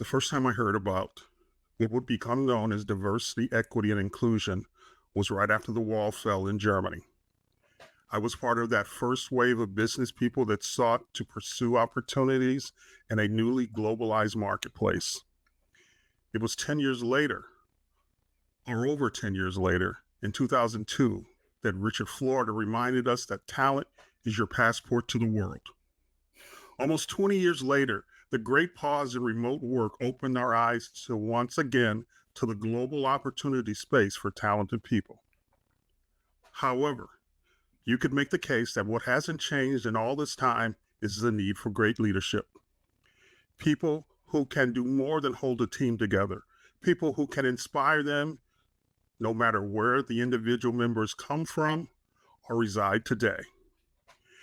The first time I heard about what would become known as diversity, equity, and inclusion was right after the wall fell in Germany. I was part of that first wave of business people that sought to pursue opportunities in a newly globalized marketplace. It was 10 years later, or over 10 years later, in 2002, that Richard Florida reminded us that talent is your passport to the world. Almost 20 years later, the great pause in remote work opened our eyes to once again to the global opportunity space for talented people. However, you could make the case that what hasn't changed in all this time is the need for great leadership. People who can do more than hold a team together, people who can inspire them no matter where the individual members come from or reside today.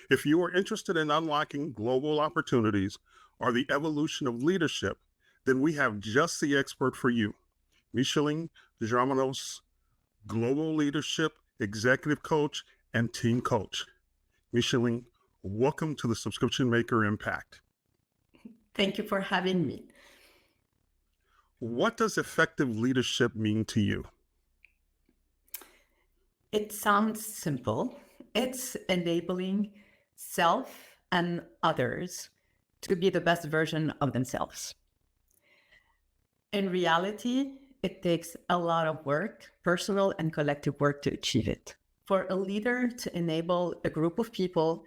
If you are interested in unlocking global opportunities or the evolution of leadership, then we have just the expert for you. Micheline Germanos, global leadership, executive coach, and team coach. Micheline, welcome to the Subscription Maker Impact. Thank you for having me. What does effective leadership mean to you? It sounds simple. It's enabling self and others to be the best version of themselves. In reality, it takes a lot of work, personal and collective work, to achieve it. For a leader to enable a group of people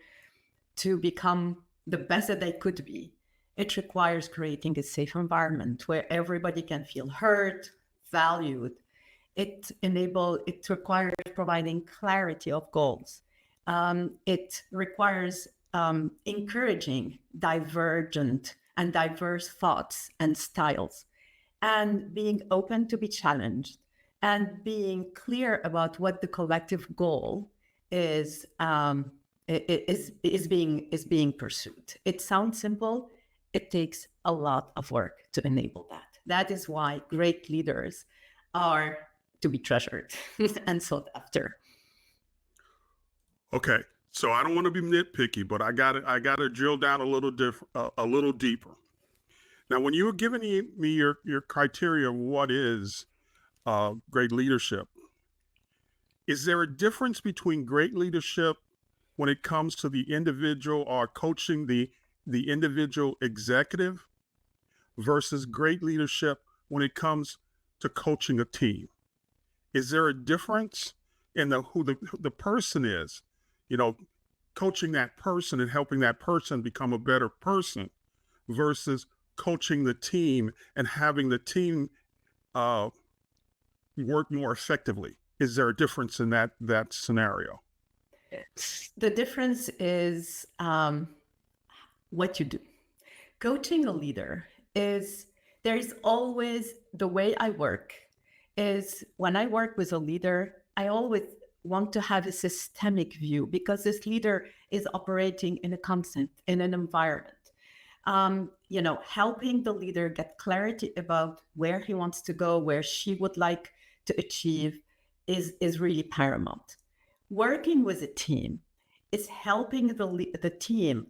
to become the best that they could be, it requires creating a safe environment where everybody can feel heard, valued. It requires providing clarity of goals. It requires encouraging divergent and diverse thoughts and styles, and being open to be challenged, and being clear about what the collective goal is being pursued. It sounds simple. It takes a lot of work to enable that. That is why great leaders are to be treasured and sought after. Okay, so I don't want to be nitpicky, but I got to drill down a little deeper. Now, when you were giving me your criteria of what is great leadership, is there a difference between great leadership when it comes to the individual or coaching the individual executive versus great leadership when it comes to coaching a team? Is there a difference in who the person is? You know, coaching that person and helping that person become a better person versus coaching the team and having the team work more effectively. Is there a difference in that scenario? The difference is what you do. Coaching a leader there is always, the way I work is, when I work with a leader, I always want to have a systemic view, because this leader is operating in an environment. Helping the leader get clarity about where he wants to go, where she would like to achieve is really paramount. Working with a team is helping the team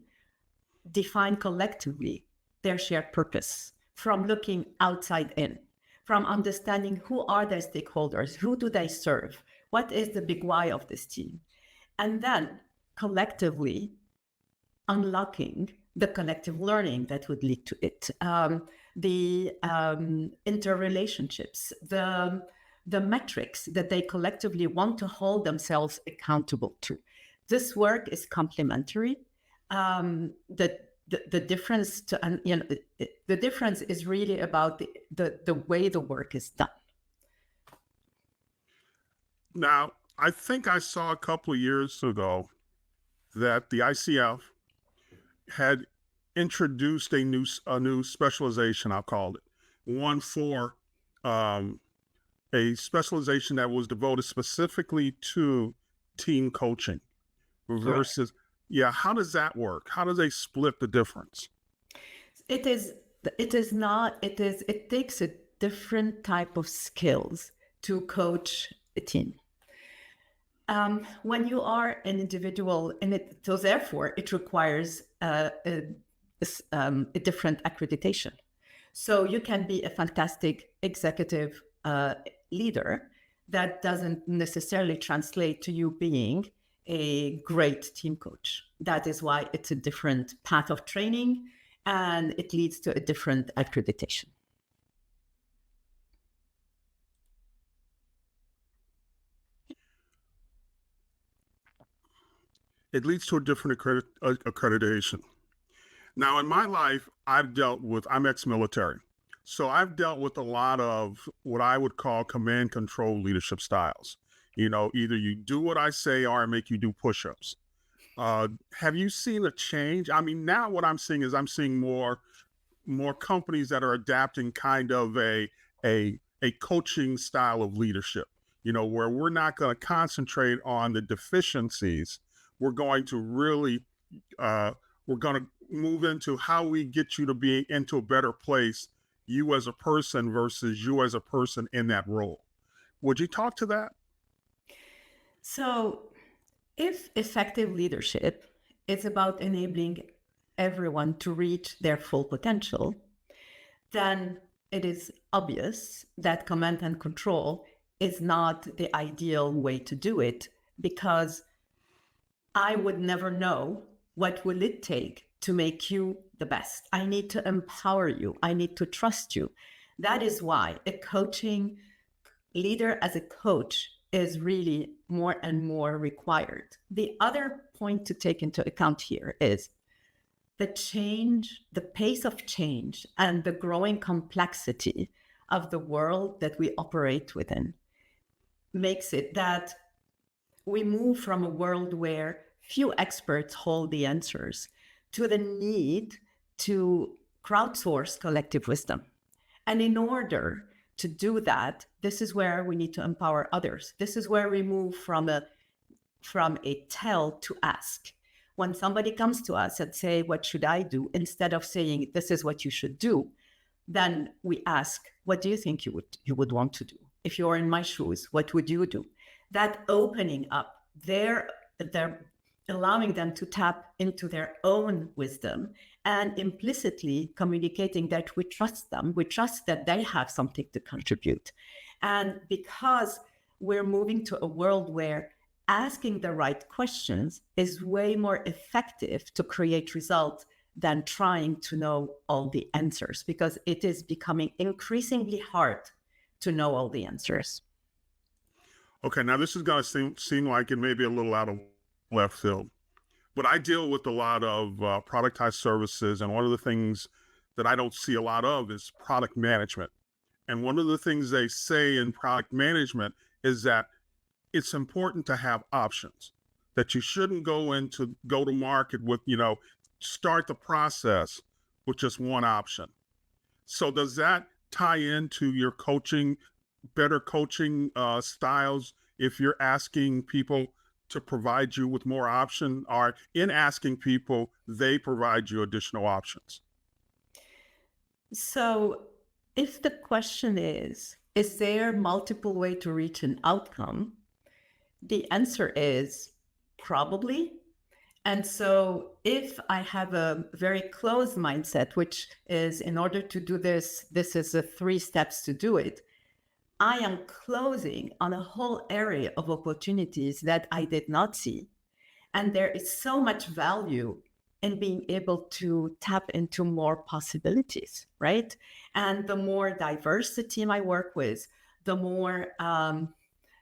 define collectively their shared purpose, from looking outside in, from understanding who are their stakeholders, who do they serve, what is the big why of this team, and then collectively unlocking the collective learning that would lead to it, the interrelationships, the metrics that they collectively want to hold themselves accountable to. This work is complementary. The difference the difference is really about the way the work is done. Now, I think I saw a couple of years ago that the ICF had introduced a new specialization, I'll call it, one for a specialization that was devoted specifically to team coaching versus, yeah, how does that work? How do they split the difference? It takes a different type of skills to coach a team. When you are an individual, so therefore it requires a different accreditation. So you can be a fantastic executive leader. That doesn't necessarily translate to you being a great team coach. That is why it's a different path of training and it leads to a different accreditation. It leads to a different accreditation. Now, in my life, I'm ex-military. So I've dealt with a lot of what I would call command control leadership styles. Either you do what I say or I make you do push-ups. Have you seen a change? I mean, now what I'm seeing is I'm seeing more companies that are adapting kind of a coaching style of leadership, where we're not going to concentrate on the deficiencies. We're going to really we're going to move into how we get you to be into a better place, you as a person versus you as a person in that role. Would you talk to that? So, if effective leadership is about enabling everyone to reach their full potential, then it is obvious that command and control is not the ideal way to do it, because I would never know what will it take to make you the best. I need to empower you. I need to trust you. That is why a coaching leader as a coach is really more and more required. The other point to take into account here is the change, the pace of change, and the growing complexity of the world that we operate within makes it that we move from a world where few experts hold the answers to the need to crowdsource collective wisdom. And in order to do that, this is where we need to empower others. This is where we move from a tell to ask. When somebody comes to us and say, what should I do? Instead of saying, this is what you should do, then we ask, what do you think you would want to do? If you're in my shoes, what would you do? That opening up, they're allowing them to tap into their own wisdom and implicitly communicating that we trust them. We trust that they have something to contribute. And because we're moving to a world where asking the right questions is way more effective to create results than trying to know all the answers, because it is becoming increasingly hard to know all the answers. Okay, now this is going to seem like it may be a little out of left field, but I deal with a lot of productized services, and one of the things that I don't see a lot of is product management. And one of the things they say in product management is that it's important to have options, that you shouldn't go to market with, start the process with just one option. So does that tie into your better coaching styles, if you're asking people to provide you with more option, or in asking people, they provide you additional options? So if the question is there multiple way to reach an outcome? The answer is probably. And so if I have a very closed mindset, which is in order to do this, this is the 3 steps to do it, I am closing on a whole area of opportunities that I did not see. And there is so much value in being able to tap into more possibilities, right? And the more diverse the team I work with, the more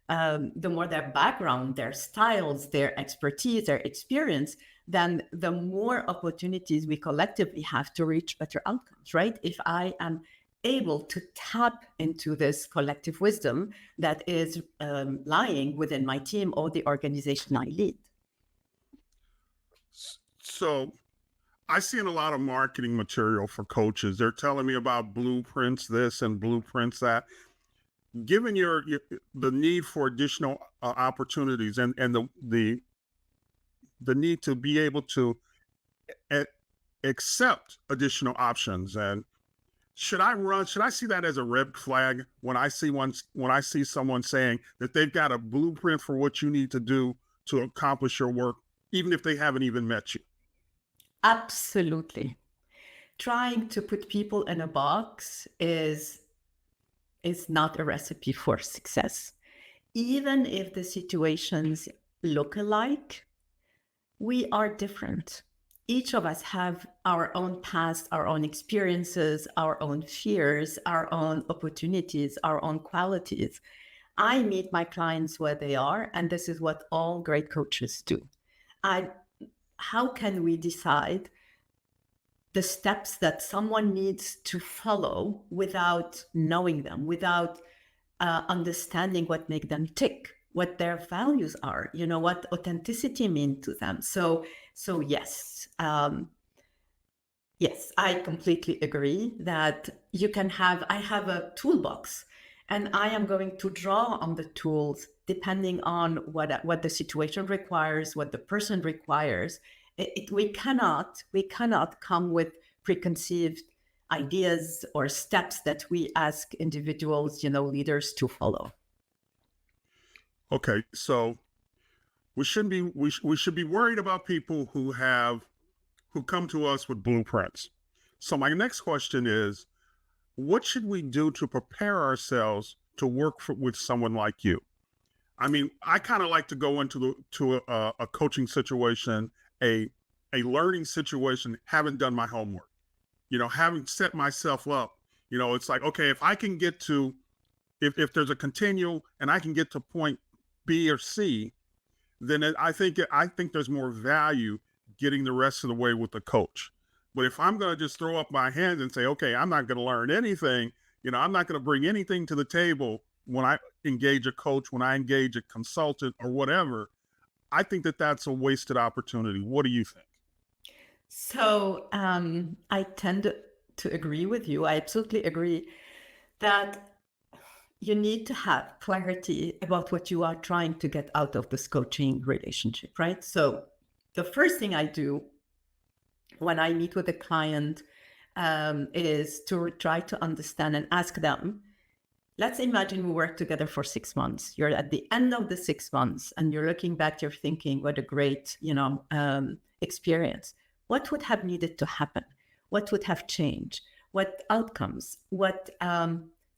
their background, their styles, their expertise, their experience, then the more opportunities we collectively have to reach better outcomes, right? If I am able to tap into this collective wisdom that is lying within my team or the organization I lead. So I see in a lot of marketing material for coaches, they're telling me about blueprints this and blueprints that. Given the need for additional opportunities and the need to be able to accept additional options, and should I see that as a red flag when I see someone saying that they've got a blueprint for what you need to do to accomplish your work, even if they haven't even met you? Absolutely. trying to put people in a box is not a recipe for success. Even if the situations look alike, we are different. Each of us have our own past, our own experiences, our own fears, our own opportunities, our own qualities. I meet my clients where they are, and this is what all great coaches do. How can we decide the steps that someone needs to follow without knowing them, without understanding what make them tick, what their values are, what authenticity means to them. So yes, yes, I completely agree that I have a toolbox, and I am going to draw on the tools depending on what the situation requires, what the person requires. We cannot come with preconceived ideas or steps that we ask individuals, leaders to follow. Okay, so we shouldn't be we should be worried about people who come to us with blueprints. So my next question is, what should we do to prepare ourselves to work with someone like you? I mean, I kind of like to go into a coaching situation, a learning situation, haven't done my homework, having set myself up. It's like, okay, if I can get to, if there's a continual and I can get to point B or C, then I think there's more value getting the rest of the way with the coach. But if I'm going to just throw up my hands and say, okay, I'm not going to learn anything, I'm not going to bring anything to the table when I engage a coach, when I engage a consultant or whatever, I think that's a wasted opportunity. What do you think? So I tend to agree with you. I absolutely agree that you need to have clarity about what you are trying to get out of this coaching relationship, right? So the first thing I do when I meet with a client is to try to understand and ask them, let's imagine we work together for 6 months. You're at the end of the 6 months and you're looking back, you're thinking, what a great, experience. What would have needed to happen? What would have changed? What outcomes? What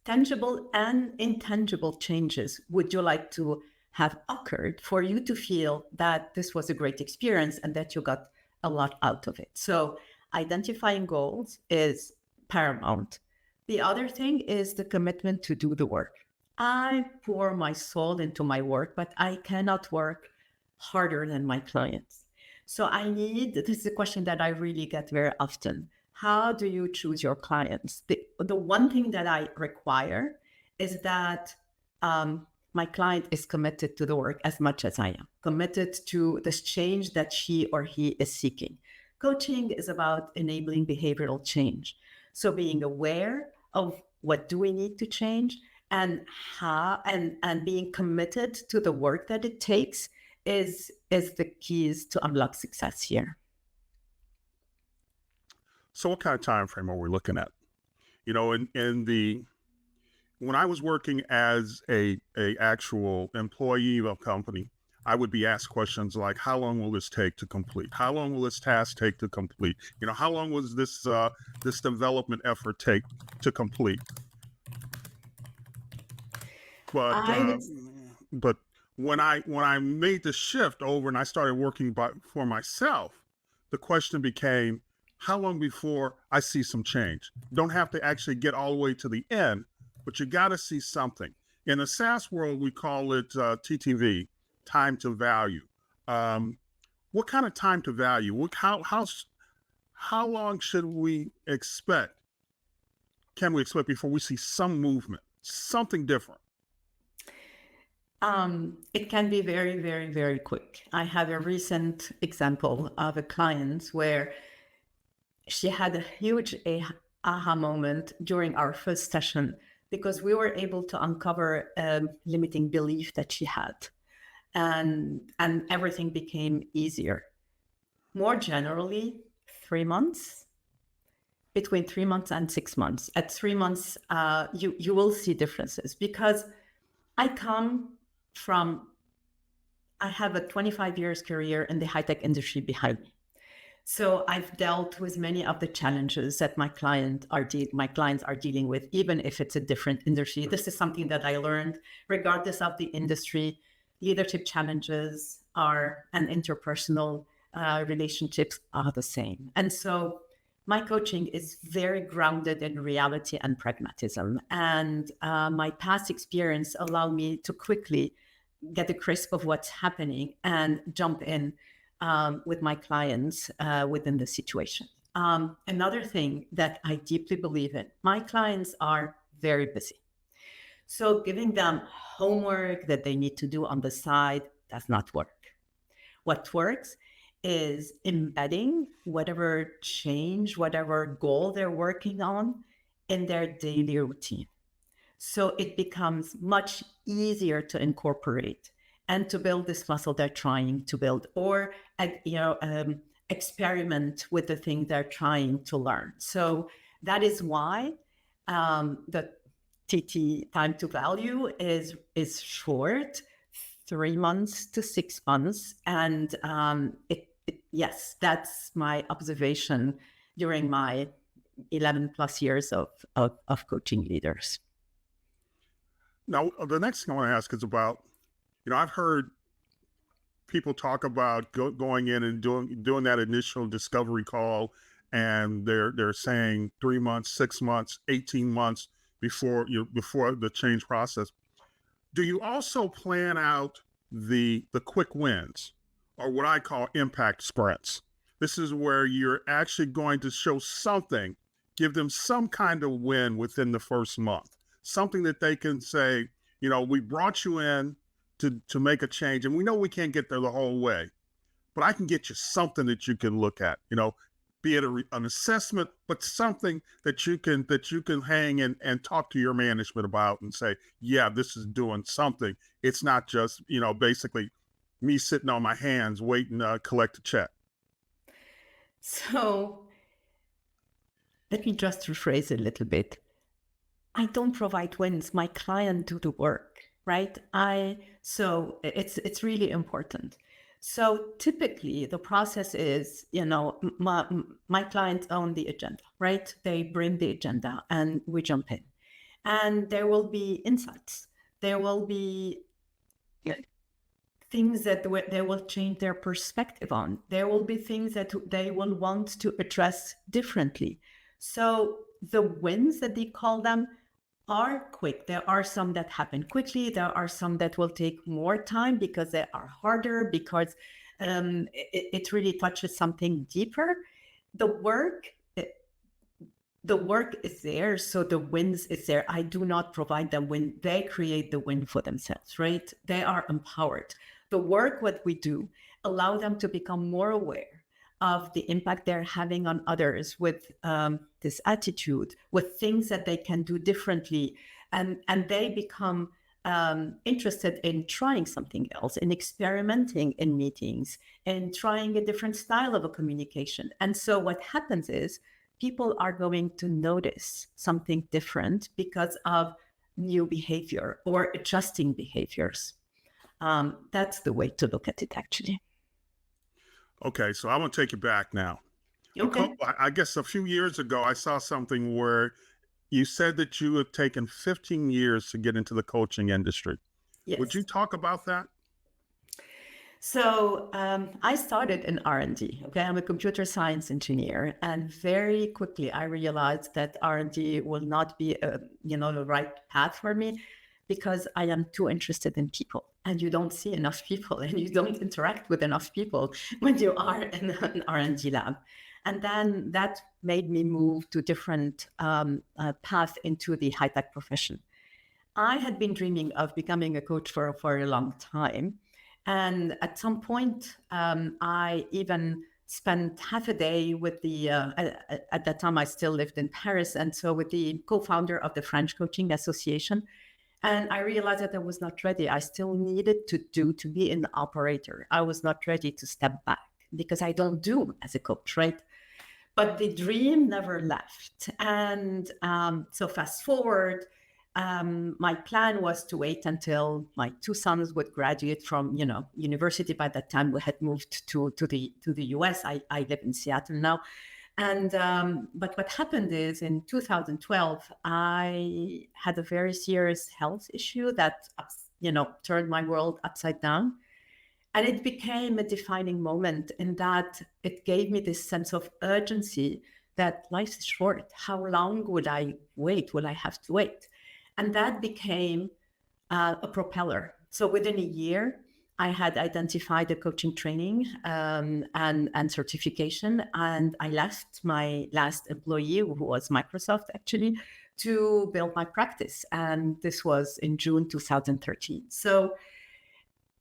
tangible and intangible changes would you like to have occurred for you to feel that this was a great experience and that you got a lot out of it? So identifying goals is paramount. The other thing is the commitment to do the work. I pour my soul into my work, but I cannot work harder than my clients. So this is a question that I really get very often. How do you choose your clients? The one thing that I require is that my client is committed to the work as much as I am, committed to this change that she or he is seeking. Coaching is about enabling behavioral change. So being aware of what do we need to change and how, and being committed to the work that it takes is the keys to unlock success here. So what kind of time frame are we looking at? When I was working as a actual employee of a company, I would be asked questions like, how long will this take to complete? How long will this task take to complete? How long was this development effort take to complete? But but when I made the shift over and I started working for myself, the question became, how long before I see some change? Don't have to actually get all the way to the end, but you got to see something. In the SaaS world, we call it TTV, time to value. What kind of time to value? How long should we expect? Can we expect before we see some movement, something different? It can be very, very, very quick. I have a recent example of a client where she had a huge aha moment during our first session because we were able to uncover a limiting belief that she had, and everything became easier. More generally, 3 months, between 3 months and 6 months. At 3 months, you will see differences because I have a 25 years career in the high-tech industry behind me. So I've dealt with many of the challenges that my clients are dealing with, even if it's a different industry. This is something that I learned, regardless of the industry. Leadership challenges are and interpersonal relationships are the same. And so my coaching is very grounded in reality and pragmatism. And my past experience allowed me to quickly get the crisp of what's happening and jump in with my clients within the situation. Another thing that I deeply believe in, my clients are very busy. So giving them homework that they need to do on the side does not work. What works is embedding whatever change, whatever goal they're working on in their daily routine. So it becomes much easier to incorporate and to build this muscle they're trying to build, or experiment with the thing they're trying to learn. So that is why the TT time to value is short, 3 months to 6 months, and yes, that's my observation during my 11 plus years of coaching leaders. Now, the next thing I want to ask is about, I've heard people talk about going in and doing that initial discovery call, and they're saying 3 months, 6 months, 18 months before the change process. Do you also plan out the quick wins, or what I call impact sprints? This is where you're actually going to show something, give them some kind of win within the first month, something that they can say, we brought you in to make a change, and we know we can't get there the whole way, but I can get you something that you can look at, be it an assessment, but something that you can hang and talk to your management about and say, yeah, this is doing something. It's not just, basically me sitting on my hands waiting to collect a check. So let me just rephrase a little bit. I don't provide wins. My client do the work, right? So it's really important. So typically the process is, my clients own the agenda, right? They bring the agenda and we jump in, and there will be insights. There will be things that they will change their perspective on. There will be things that they will want to address differently. So the wins that they call them are quick. There are some that happen quickly. There are some that will take more time because they are harder, because it really touches something deeper. The work is there, so the wins is there. I do not provide them win. They create the win for themselves, right? They are empowered. The work, what we do, allow them to become more aware of the impact they're having on others with this attitude, with things that they can do differently. And they become interested in trying something else, in experimenting in meetings, and trying a different style of a communication. And so what happens is people are going to notice something different because of new behavior or adjusting behaviors. That's the way to look at it, actually. Okay, so I'm going to take you back now. Okay. I guess a few years ago, I saw something where you said that you had taken 15 years to get into the coaching industry. Yes. Would you talk about that? So I started in R&D. Okay, I'm a computer science engineer, and very quickly I realized that R&D will not be, the right path for me, because I am too interested in people, and you don't see enough people, and you don't interact with enough people when you are in an R&D lab. And then that made me move to different path into the high-tech profession. I had been dreaming of becoming a coach for a long time. And at some point, I even spent half a day with at that time I still lived in Paris. And so with the co-founder of the French Coaching Association. And I realized that I was not ready. I still needed to be an operator. I was not ready to step back because I don't do as a coach, right? But the dream never left. And so fast forward, My plan was to wait until my two sons would graduate from, university. By that time, we had moved to the US. I live in Seattle now. And but what happened is in 2012, I had a very serious health issue that turned my world upside down. And it became a defining moment in that it gave me this sense of urgency that life is short. How long would I wait? Will I have to wait? And that became a propeller. So within a year, I had identified a coaching training and certification, and I left my last employee, who was Microsoft actually, to build my practice. And this was in June 2013. So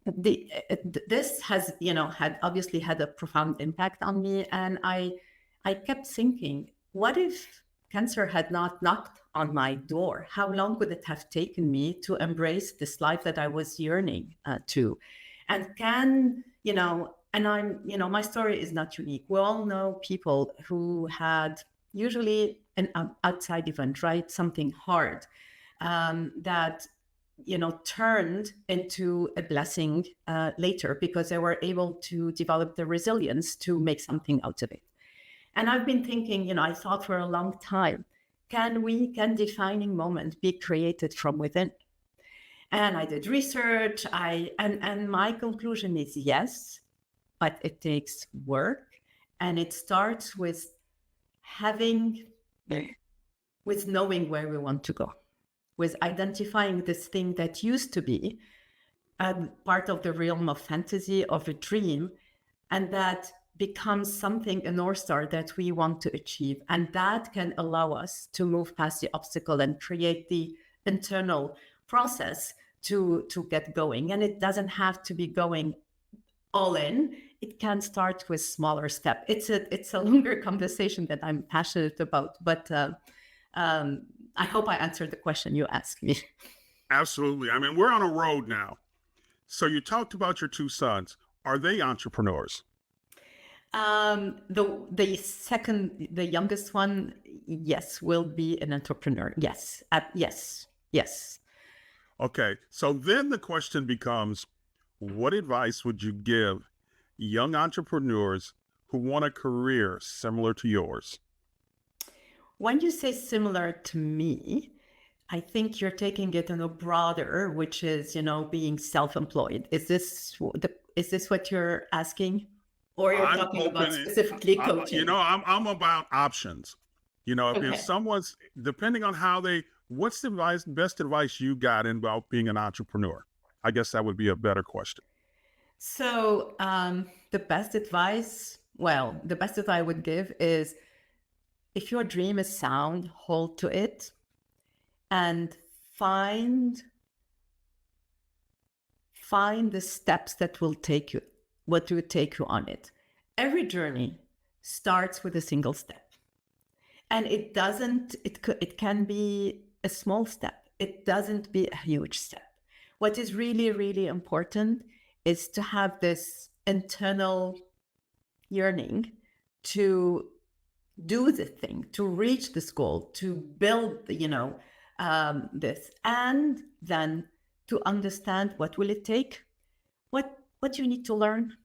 this has had obviously had a profound impact on me, and I kept thinking, what if cancer had not knocked on my door? How long would it have taken me to embrace this life that I was yearning to? And my story is not unique. We all know people who had usually an outside event, right? Something hard that turned into a blessing later, because they were able to develop the resilience to make something out of it. And I've been thinking, I thought for a long time, can defining moments be created from within? And I did research. And my conclusion is yes, but it takes work, and it starts with knowing where we want to go, with identifying this thing that used to be part of the realm of fantasy, of a dream, and that becomes something, a North Star that we want to achieve. And that can allow us to move past the obstacle and create the internal process to get going. And it doesn't have to be going all in. It can start with smaller steps. It's a longer conversation that I'm passionate about, but I hope I answered the question you asked me. Absolutely. I mean, we're on a road now. So you talked about your two sons. Are they entrepreneurs? The youngest one, yes, will be an entrepreneur. Yes, yes. Okay. So then the question becomes, what advice would you give young entrepreneurs who want a career similar to yours? When you say similar to me, I think you're taking it in a broader, which is, being self-employed. Is this what you're asking? Or you're talking about specifically coaching? I'm about options. Okay. If someone's, depending on what's the best advice you got about being an entrepreneur? I guess that would be a better question. So the best advice I would give is, if your dream is sound, hold to it and find the steps that will take you on it. Every journey starts with a single step. And it can be a small step. It doesn't be a huge step. What is really, really important is to have this internal yearning to do the thing, to reach this goal, to build, this, and then to understand what will it take, what do you need to learn,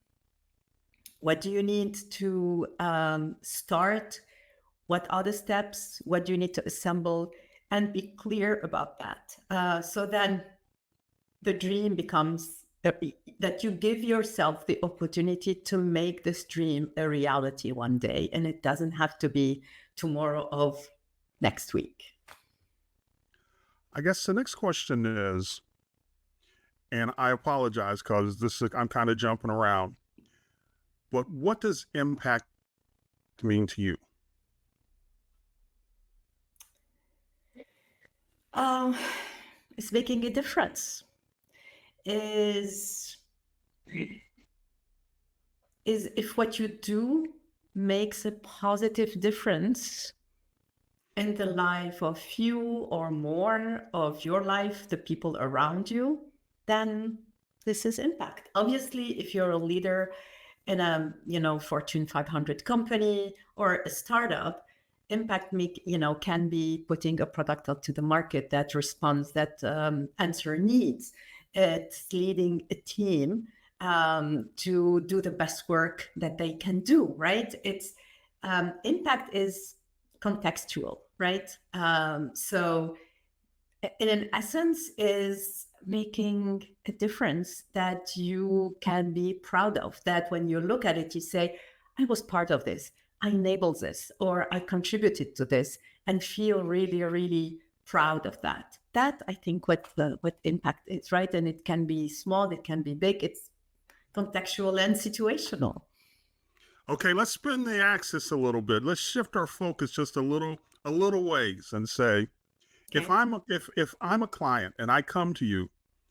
what do you need to start, what are the steps, what do you need to assemble, and be clear about that. So then the dream becomes that you give yourself the opportunity to make this dream a reality one day, and it doesn't have to be tomorrow of next week. I guess the next question is, and I apologize because I'm kind of jumping around, but what does impact mean to you? It's making a difference. Is if what you do makes a positive difference in the life of few or more of your life, the people around you, then this is impact. Obviously, if you're a leader in a Fortune 500 company or a startup, impact can be putting a product out to the market that responds, that answer needs. It's leading a team to do the best work that they can do, right? It's impact is contextual, right? So in essence is making a difference that you can be proud of, that when you look at it, you say, I was part of this, I enabled this, or I contributed to this, and feel really, really proud of that. That I think what impact is, right? And it can be small, it can be big, it's contextual and situational. Okay, let's spin the axis a little bit. Let's shift our focus just a little ways and say, Okay. if I'm a client and I come to you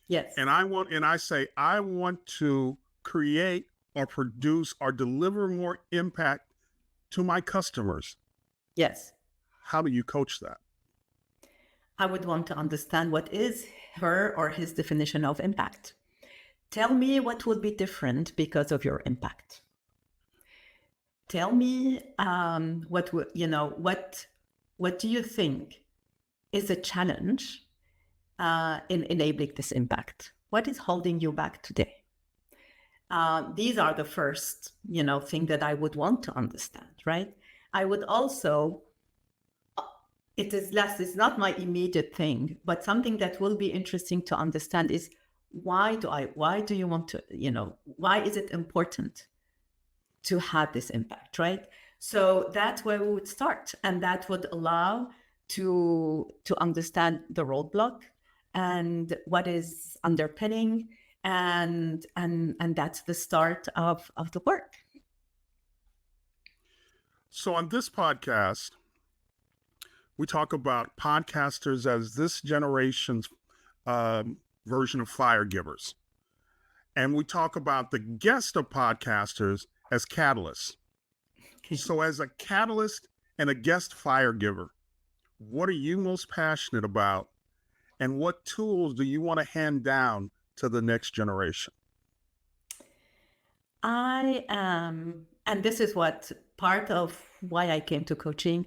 Yes. and I say I want to create or produce or deliver more impact to my customers, Yes. how do you coach that? I would want to understand what is her or his definition of impact. Tell me what would be different because of your impact. Tell me what do you think is a challenge in enabling this impact? What is holding you back today? These are the first, thing that I would want to understand, right? I would also, it's not my immediate thing, but something that will be interesting to understand is why do you want to, why is it important to have this impact, right? So that's where we would start. And that would allow to understand the roadblock and what is underpinning, and that's the start of the work. So on this podcast, we talk about podcasters as this generation's version of fire givers. And we talk about the guest of podcasters as catalysts. Okay. So as a catalyst and a guest fire giver, what are you most passionate about? And what tools do you want to hand down to the next generation? I am, and this is what part of why I came to coaching,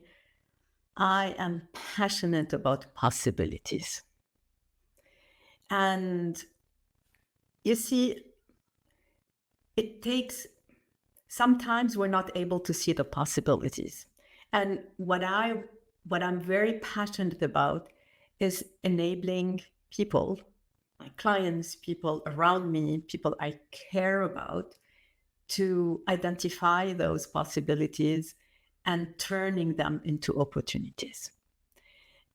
I am passionate about possibilities. And you see, it takes, sometimes we're not able to see the possibilities. And what I'm very passionate about is enabling people, my clients, people around me, people I care about, to identify those possibilities and turning them into opportunities.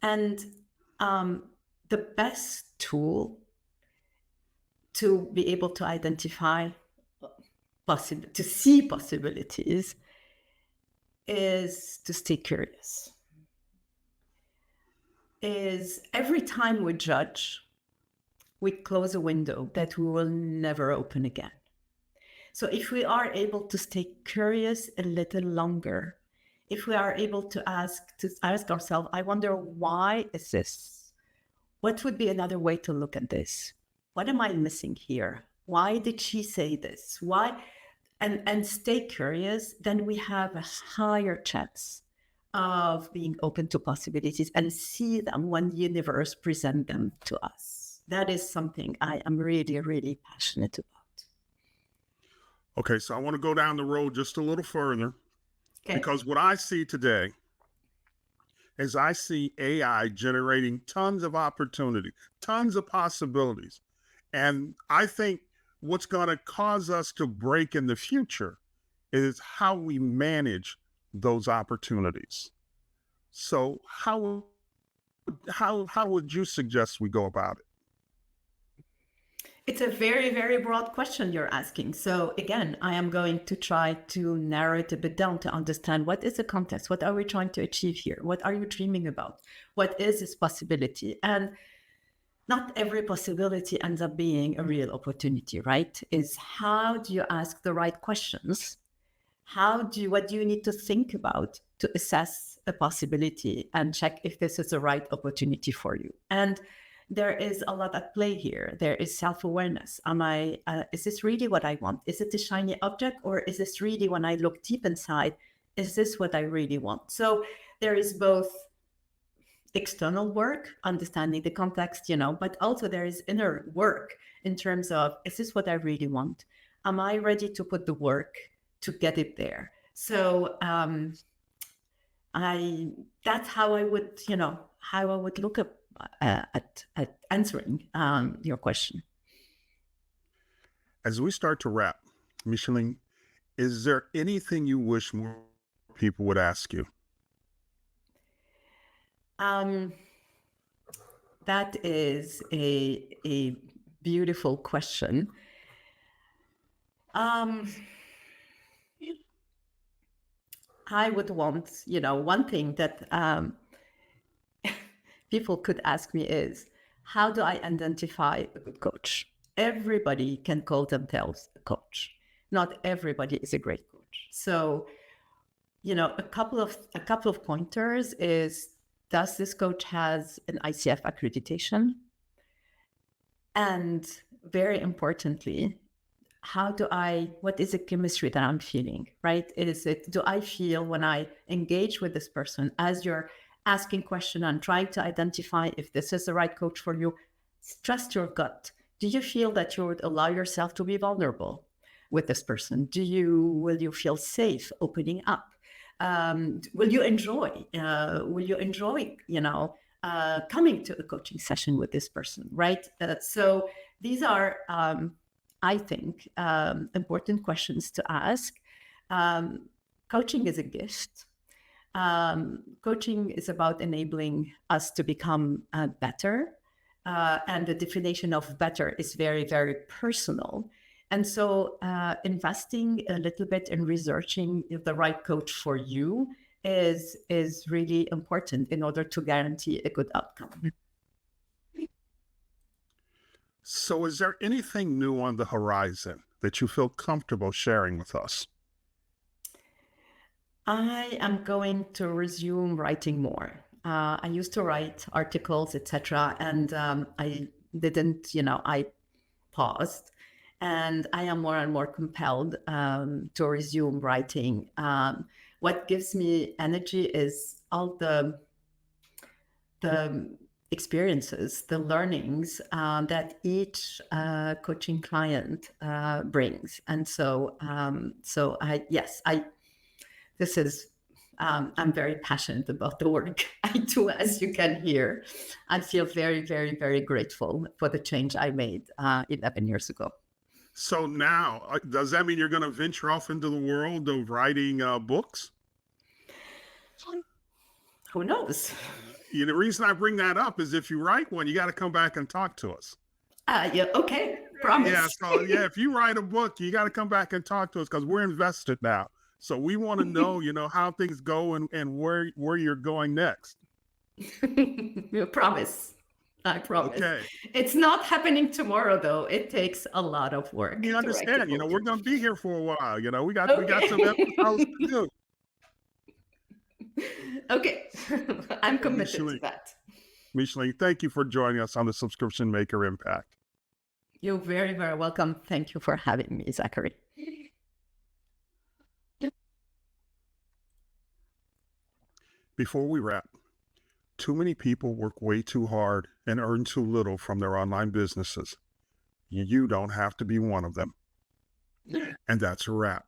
And the best tool to be able to identify, to see possibilities, is to stay curious. Is every time we judge, we close a window that we will never open again. So if we are able to stay curious a little longer, if we are able to ask ourselves, I wonder, why is this? What would be another way to look at this? What am I missing here? Why did she say this? Why? And stay curious, then we have a higher chance of being open to possibilities and see them when the universe presents them to us. That is something I am really, really passionate about. Okay, so I want to go down the road just a little further, Okay. because what I see today is I see AI generating tons of opportunity, tons of possibilities. And I think what's going to cause us to break in the future is how we manage those opportunities. So how would you suggest we go about it? It's a very, very broad question you're asking. So again, I am going to try to narrow it a bit down to understand what is the context? What are we trying to achieve here? What are you dreaming about? What is this possibility? And not every possibility ends up being a real opportunity, right? Is how do you ask the right questions? What do you need to think about to assess a possibility and check if this is the right opportunity for you? And there is a lot at play here. There is self-awareness. Is this really what I want? Is it a shiny object, or is this really, when I look deep inside, is this what I really want? So there is both external work, understanding the context, but also there is inner work in terms of, is this what I really want? Am I ready to put the work to get it there? So that's how I would, look at answering your question. As we start to wrap, Micheline, is there anything you wish more people would ask you? That is a beautiful question. I would want, one thing that people could ask me is, how do I identify a good coach? Everybody can call themselves a coach. Not everybody is a great coach. So, a couple of pointers is, does this coach has an ICF accreditation? And very importantly, what is the chemistry that I'm feeling, right? Do I feel when I engage with this person, as you're asking question and trying to identify if this is the right coach for you, trust your gut. Do you feel that you would allow yourself to be vulnerable with this person? Will you feel safe opening up? Will you enjoy, coming to a coaching session with this person, right? So these are, I think, important questions to ask. Coaching is a gift. Coaching is about enabling us to become better. And the definition of better is very, very personal. And so investing a little bit in researching the right coach for you is really important in order to guarantee a good outcome. So is there anything new on the horizon that you feel comfortable sharing with us? I am going to resume writing more. I used to write articles, etc., and I didn't, I paused, and I am more and more compelled to resume writing. What gives me energy is all the experiences, the learnings that each coaching client brings, and so I'm very passionate about the work I do, as you can hear. I feel very, very, very grateful for the change I made 11 years ago. So now, does that mean you're going to venture off into the world of writing books? Who knows? The reason I bring that up is if you write one, you got to come back and talk to us. Yeah, okay, promise. Yeah, so if you write a book, you got to come back and talk to us because we're invested now. So we want to know, how things go and where you're going next. You promise. I promise. Okay. It's not happening tomorrow, though. It takes a lot of work. You understand? We're going to be here for a while. We got Okay. some episodes to do. Okay, I'm committed to that. Micheline, thank you for joining us on the Subscription Maker Impact. You're very, very welcome. Thank you for having me, Zachary. Before we wrap, too many people work way too hard and earn too little from their online businesses. You don't have to be one of them. And that's a wrap.